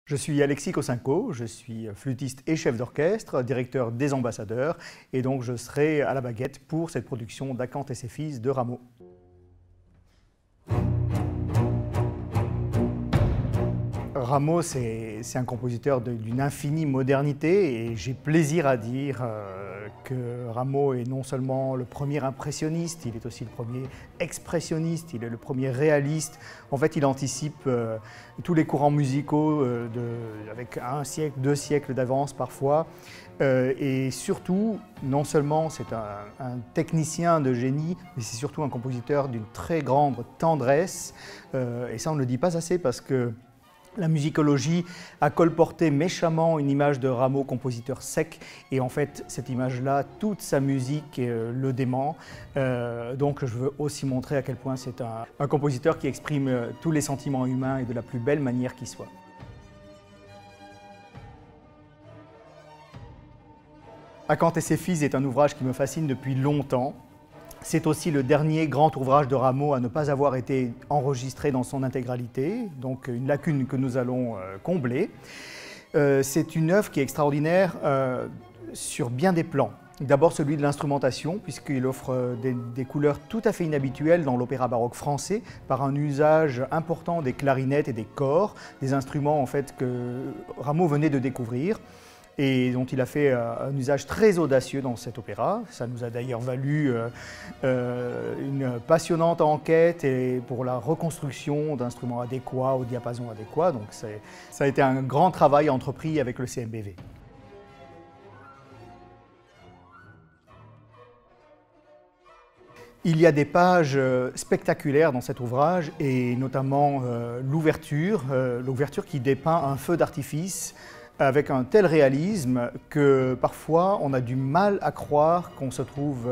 Je suis Alexis Kosinko, je suis flûtiste et chef d'orchestre, directeur des Ambassadeurs, et donc je serai à la baguette pour cette production d'Acanthe et ses fils de Rameau. Rameau, c'est un compositeur d'une infinie modernité et j'ai plaisir à dire que Rameau est non seulement le premier impressionniste, il est aussi le premier expressionniste, il est le premier réaliste. En fait, il anticipe tous les courants musicaux avec un siècle, 2 siècles d'avance parfois. Et surtout, non seulement c'est un technicien de génie, mais c'est surtout un compositeur d'une très grande tendresse. Et ça, on ne le dit pas assez parce que la musicologie a colporté méchamment une image de Rameau compositeur sec, et en fait cette image-là, toute sa musique le dément. Donc je veux aussi montrer à quel point c'est un compositeur qui exprime tous les sentiments humains et de la plus belle manière qui soit. Acanthe et ses fils est un ouvrage qui me fascine depuis longtemps. C'est aussi le dernier grand ouvrage de Rameau à ne pas avoir été enregistré dans son intégralité, donc une lacune que nous allons combler. C'est une œuvre qui est extraordinaire sur bien des plans. D'abord celui de l'instrumentation, puisqu'il offre des couleurs tout à fait inhabituelles dans l'opéra baroque français, par un usage important des clarinettes et des cors, des instruments en fait que Rameau venait de découvrir, et dont il a fait un usage très audacieux dans cet opéra. Ça nous a d'ailleurs valu une passionnante enquête pour la reconstruction d'instruments adéquats, au diapason adéquat. Donc ça a été un grand travail entrepris avec le CMBV. Il y a des pages spectaculaires dans cet ouvrage, et notamment l'ouverture qui dépeint un feu d'artifice avec un tel réalisme que parfois on a du mal à croire qu'on se trouve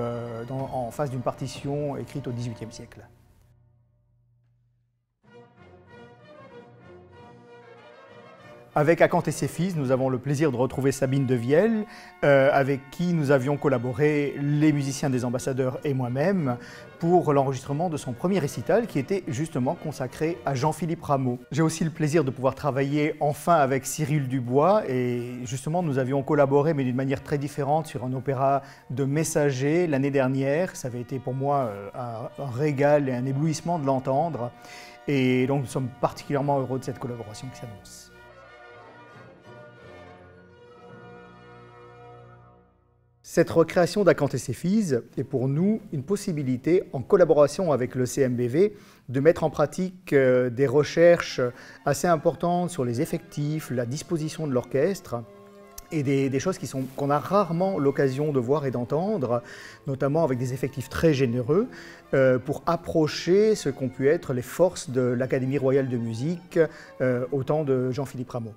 en face d'une partition écrite au XVIIIe siècle. Avec Acanthe et ses fils, nous avons le plaisir de retrouver Sabine Devielle, avec qui nous avions collaboré, les musiciens des Ambassadeurs et moi-même, pour l'enregistrement de son premier récital qui était justement consacré à Jean-Philippe Rameau. J'ai aussi le plaisir de pouvoir travailler enfin avec Cyril Dubois, et justement nous avions collaboré mais d'une manière très différente sur un opéra de Messager l'année dernière. Ça avait été pour moi un régal et un éblouissement de l'entendre, et donc nous sommes particulièrement heureux de cette collaboration qui s'annonce. Cette recréation d'Acanthe et ses fils est pour nous une possibilité, en collaboration avec le CMBV, de mettre en pratique des recherches assez importantes sur les effectifs, la disposition de l'orchestre, et des choses qu'on a rarement l'occasion de voir et d'entendre, notamment avec des effectifs très généreux, pour approcher ce qu'ont pu être les forces de l'Académie royale de musique au temps de Jean-Philippe Rameau.